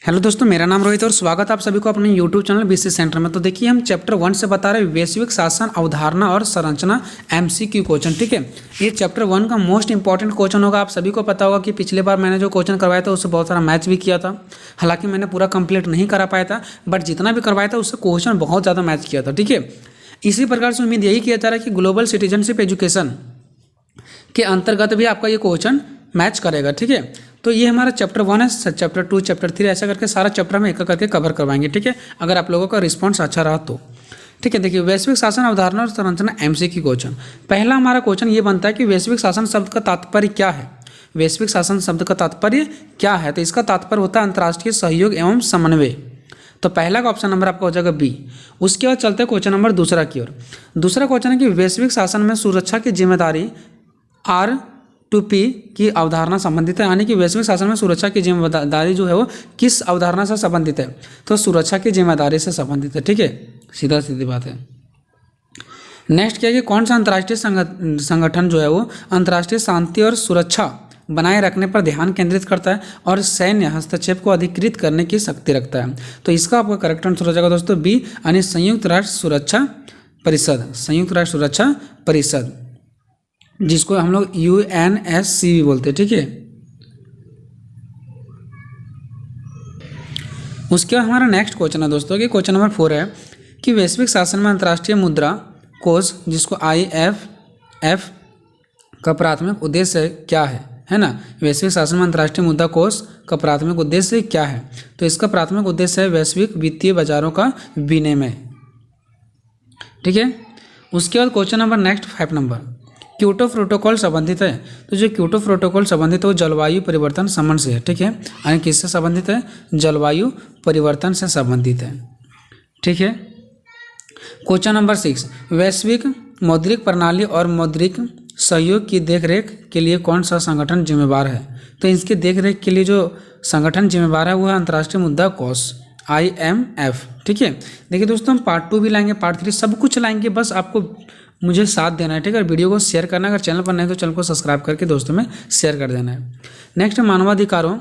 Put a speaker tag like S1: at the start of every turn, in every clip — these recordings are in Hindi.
S1: हेलो दोस्तों, मेरा नाम रोहित और स्वागत है आप सभी को अपने यूट्यूब चैनल बीसी सेंटर में। तो देखिए, हम चैप्टर 1 से बता रहे हैं वैश्विक शासन अवधारणा और संरचना एमसीक्यू क्वेश्चन। ठीक है, ये चैप्टर 1 का मोस्ट इंपॉर्टेंट क्वेश्चन होगा। आप सभी को पता होगा कि पिछले बार मैंने जो क्वेश्चन करवाया था उससे बहुत सारा मैच भी किया था। हालांकि मैंने पूरा कंप्लीट नहीं करा पाया था, बट जितना भी करवाया था उससे क्वेश्चन बहुत ज़्यादा मैच किया था। ठीक है, इसी प्रकार से उम्मीद यही किया जा रहा है कि ग्लोबल सिटीजनशिप एजुकेशन के अंतर्गत भी आपका ये क्वेश्चन मैच करेगा। ठीक है, तो ये हमारा चैप्टर 1 है। चैप्टर 2, चैप्टर 3 ऐसा करके सारा चैप्टर हम एक करके कवर करवाएंगे। ठीक है, अगर आप लोगों का रिस्पॉन्स अच्छा रहा तो। ठीक है, देखिए, वैश्विक शासन अवधारणा और संरचना एमसीक्यू क्वेश्चन। पहला हमारा क्वेश्चन ये बनता है कि वैश्विक शासन शब्द का तात्पर्य क्या है। वैश्विक शासन शब्द का तात्पर्य क्या है? तो इसका तात्पर्य होता है अंतर्राष्ट्रीय सहयोग एवं समन्वय। तो पहला का ऑप्शन नंबर आपका हो जाएगा बी। उसके बाद चलते हैं क्वेश्चन नंबर दूसरा की ओर। दूसरा क्वेश्चन है कि वैश्विक शासन में सुरक्षा की जिम्मेदारी R2P की अवधारणा संबंधित है, यानी कि वैश्विक शासन में सुरक्षा की जिम्मेदारी जो है वो किस अवधारणा से संबंधित है? तो सुरक्षा की जिम्मेदारी से संबंधित है। ठीक है, सीधा सीधी बात है। नेक्स्ट क्या है कि कौन सा अंतर्राष्ट्रीय संगठन जो है वो अंतर्राष्ट्रीय शांति और सुरक्षा बनाए रखने पर ध्यान केंद्रित करता है और सैन्य हस्तक्षेप को अधिकृत करने की शक्ति रखता है? तो इसका आपका करेक्ट आंसर हो जाएगा दोस्तों बी, यानी संयुक्त राष्ट्र सुरक्षा परिषद। संयुक्त राष्ट्र सुरक्षा परिषद, जिसको हम लोग UNSC भी बोलते हैं। ठीक है, उसके बाद हमारा नेक्स्ट क्वेश्चन है दोस्तों कि क्वेश्चन नंबर 4 है कि वैश्विक शासन में अंतर्राष्ट्रीय मुद्रा कोष, जिसको IFF का प्राथमिक उद्देश्य क्या है ना? वैश्विक शासन में अंतर्राष्ट्रीय मुद्रा कोष का प्राथमिक उद्देश्य क्या है? तो इसका प्राथमिक उद्देश्य है वैश्विक वित्तीय बाजारों का विनियमन। ठीक है, उसके बाद question number next 5 number, Kyoto protocol संबंधित है। तो जो क्योटो प्रोटोकॉल संबंधित है वो जलवायु परिवर्तन संबंध से है। ठीक है, यानी किससे संबंधित है? जलवायु परिवर्तन से संबंधित है। ठीक है, क्वेश्चन नंबर 6, वैश्विक मौद्रिक प्रणाली और मौद्रिक सहयोग की देखरेख के लिए कौन सा संगठन जिम्मेवार है? तो इसकी देखरेख के लिए जो संगठन जिम्मेवार है वो है अंतर्राष्ट्रीय मुद्रा कोष IMF। ठीक है, देखिए दोस्तों, हम पार्ट 2 भी लाएंगे, पार्ट 3 सब कुछ लाएंगे, बस आपको मुझे साथ देना है। ठीक है, वीडियो को शेयर करना है, अगर चैनल पर नहीं तो चैनल को सब्सक्राइब करके दोस्तों में शेयर कर देना है। नेक्स्ट, मानवाधिकारों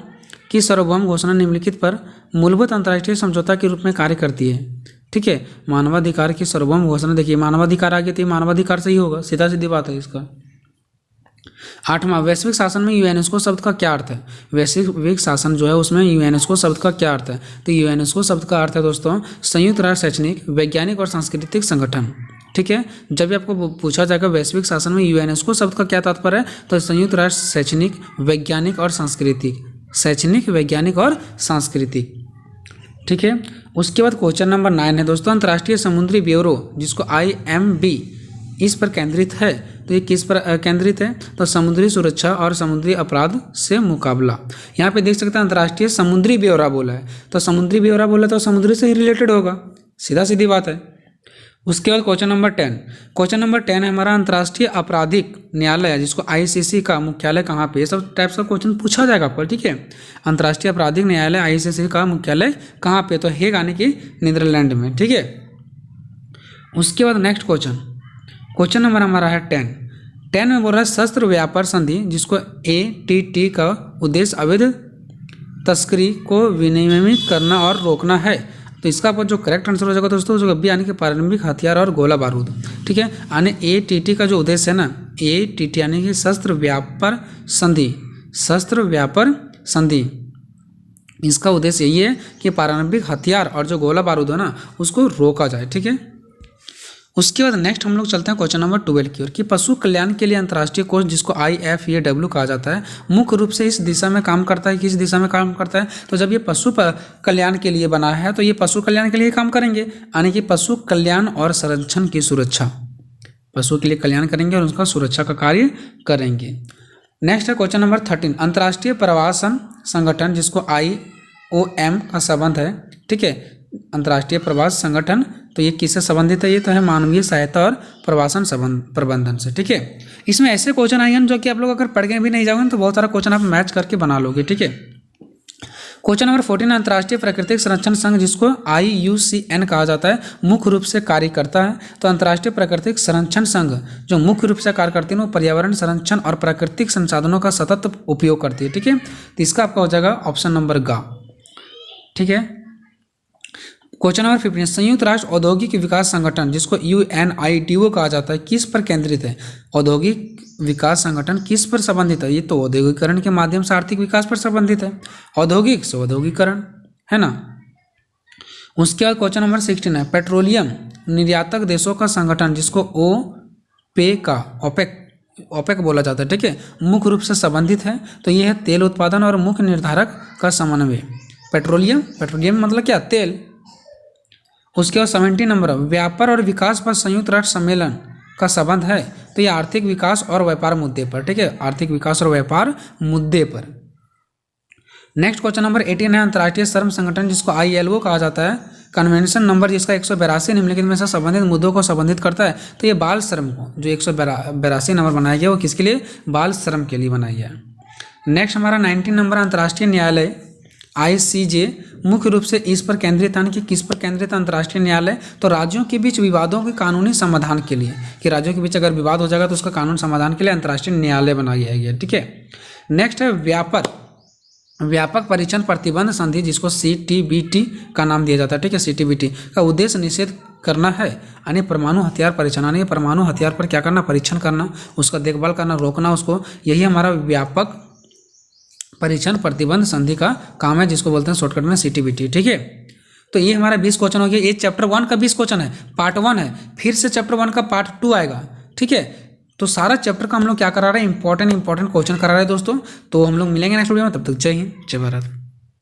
S1: की सार्वभौम घोषणा निम्नलिखित पर मूलभूत अंतर्राष्ट्रीय समझौता के रूप में कार्य करती है। ठीक है, मानवाधिकार की सार्वभौम घोषणा, देखिए मानवाधिकार आगे तो मानवाधिकार से ही होगा, सीधा सीधी बात है इसका। 8वां, वैश्विक शासन में यूनेस्को शब्द का क्या अर्थ है? वैश्विक शासन जो है उसमें यूनेस्को शब्द का क्या अर्थ है? तो यूनेस्को शब्द का अर्थ है दोस्तों संयुक्त राष्ट्र शैक्षणिक, वैज्ञानिक और सांस्कृतिक संगठन। ठीक है, जब भी आपको पूछा जाएगा वैश्विक शासन में यूनेस्को शब्द का क्या तात्पर्य है, तो संयुक्त राष्ट्र शैक्षणिक, वैज्ञानिक और सांस्कृतिक, शैक्षणिक, वैज्ञानिक और सांस्कृतिक। ठीक है, उसके बाद क्वेश्चन नंबर 9 है दोस्तों, अंतर्राष्ट्रीय समुद्री ब्यूरो, जिसको IMB, इस पर केंद्रित है। तो ये किस पर केंद्रित है? तो समुद्री सुरक्षा और समुद्री अपराध से मुकाबला। यहाँ पे देख सकते हैं अंतर्राष्ट्रीय समुद्री ब्यूरो बोला है, तो समुद्री ब्यूरो बोला तो समुद्री से ही रिलेटेड होगा, सीधा सीधी बात है। उसके बाद क्वेश्चन नंबर 10, क्वेश्चन नंबर 10 है हमारा अंतर्राष्ट्रीय आपराधिक न्यायालय, जिसको ICC का मुख्यालय कहाँ पे? ये सब टाइप्स का क्वेश्चन पूछा जाएगा आपको। ठीक है, अंतर्राष्ट्रीय आपराधिक न्यायालय ICC का मुख्यालय कहाँ पे? तो हेग, यानी कि नीदरलैंड में। ठीक है, उसके बाद नेक्स्ट क्वेश्चन नंबर हमारा है 10 में बोल रहा है शस्त्र व्यापार संधि, जिसको ATT का उद्देश्य अवैध तस्करी को विनियमित करना और रोकना है। तो इसका आपको जो करेक्ट आंसर हो जाएगा दोस्तों जो यानी कि पारंपरिक हथियार और गोला बारूद। ठीक है, यानी ATT का जो उद्देश्य है ना, ATT यानी कि शस्त्र व्यापार संधि, शस्त्र व्यापार संधि, इसका उद्देश्य यही है कि पारंपरिक हथियार और जो गोला बारूद है ना उसको रोका जाए। ठीक है, उसके बाद नेक्स्ट हम लोग चलते हैं क्वेश्चन नंबर 12 की ओर कि पशु कल्याण के लिए अंतर्राष्ट्रीय कोष, जिसको IFAW कहा जाता है, मुख्य रूप से इस दिशा में काम करता है। किस दिशा में काम करता है? तो जब ये पशु कल्याण के लिए बना है तो ये पशु कल्याण के लिए काम करेंगे, यानी कि पशु कल्याण और संरक्षण की सुरक्षा, पशु के लिए कल्याण करेंगे और उसका सुरक्षा का कार्य करेंगे। नेक्स्ट है क्वेश्चन नंबर 13, अंतर्राष्ट्रीय प्रवासन संगठन, जिसको IOM का संबंध है। ठीक है, अंतर्राष्ट्रीय प्रवास संगठन, तो ये किससे संबंधित है? ये तो है मानवीय सहायता और प्रवासन प्रबंधन से। ठीक है, इसमें ऐसे क्वेश्चन आएंगे जो कि आप लोग अगर पढ़ के भी नहीं जाओगे तो बहुत सारा क्वेश्चन आप मैच करके बना लोगे। ठीक है, क्वेश्चन नंबर 14, अंतर्राष्ट्रीय प्राकृतिक संरक्षण संघ, जिसको IUCN कहा जाता है, मुख्य रूप से कार्य करता है। तो अंतर्राष्ट्रीय प्राकृतिक संरक्षण संघ जो मुख्य रूप से कार्य करती है वो पर्यावरण संरक्षण और प्राकृतिक संसाधनों का सतत उपयोग करती है। ठीक है, तो इसका आपका हो जाएगा ऑप्शन नंबर ग। ठीक है। क्वेश्चन नंबर 15, संयुक्त राष्ट्र औद्योगिक विकास संगठन जिसको UNITO कहा जाता है किस पर केंद्रित है? औद्योगिक विकास संगठन किस पर संबंधित है? ये तो औद्योगिकरण के माध्यम से आर्थिक विकास पर संबंधित है, औद्योगिक से औद्योगिकरण, है ना। उसके बाद क्वेश्चन नंबर 16 है, पेट्रोलियम निर्यातक देशों का संगठन जिसको ओपेक बोला जाता है, ठीक है, मुख्य रूप से संबंधित है। तो ये है तेल उत्पादन और मुख्य निर्धारक का समन्वय। पेट्रोलियम मतलब क्या? तेल। उसके बाद 17 नंबर, व्यापार और विकास पर संयुक्त राष्ट्र सम्मेलन का संबंध है। तो ये आर्थिक विकास और व्यापार मुद्दे पर, ठीक है, आर्थिक विकास और व्यापार मुद्दे पर। नेक्स्ट क्वेश्चन नंबर 18 है, अंतर्राष्ट्रीय श्रम संगठन जिसको ILO कहा जाता है, कन्वेंशन नंबर जिसका 182 निम्नलिखित में से संबंधित मुद्दों को संबंधित करता है। तो ये बाल श्रम को जो 182 नंबर बनाया गया वो किसके लिए? बाल श्रम के लिए बनाया गया। नेक्स्ट हमारा 19 नंबर, अंतर्राष्ट्रीय न्यायालय ICJ मुख्य रूप से इस पर केंद्रित है कि किस पर केंद्रित है अंतर्राष्ट्रीय न्यायालय? तो राज्यों के बीच विवादों के कानूनी समाधान के लिए, कि राज्यों के बीच अगर विवाद हो जाएगा तो उसका कानून समाधान के लिए अंतर्राष्ट्रीय न्यायालय बनाया गया, ठीक है। नेक्स्ट है व्यापक परीक्षण प्रतिबंध संधि जिसको CTBT का नाम दिया जाता है, ठीक है। CTBT का उद्देश्य निषेध करना है, यानी परमाणु हथियार परीक्षण, यानी परमाणु हथियार पर क्या करना? परीक्षण करना, उसका देखभाल करना, रोकना उसको, यही हमारा व्यापक परीक्षण प्रतिबंध संधि का काम है, जिसको बोलते हैं शॉर्टकट में CTBT, ठीक है। तो ये हमारा 20 क्वेश्चन हो गया। ये चैप्टर 1 का 20 क्वेश्चन है, पार्ट 1 है, फिर से चैप्टर 1 का पार्ट 2 आएगा, ठीक है। तो सारा चैप्टर का हम लोग क्या करा रहे हैं? इंपॉर्टेंट क्वेश्चन करा रहे हैं दोस्तों। तो हम लोग मिलेंगे नेक्स्ट वीडियो में, तब तक जय हिंद, जय भारत।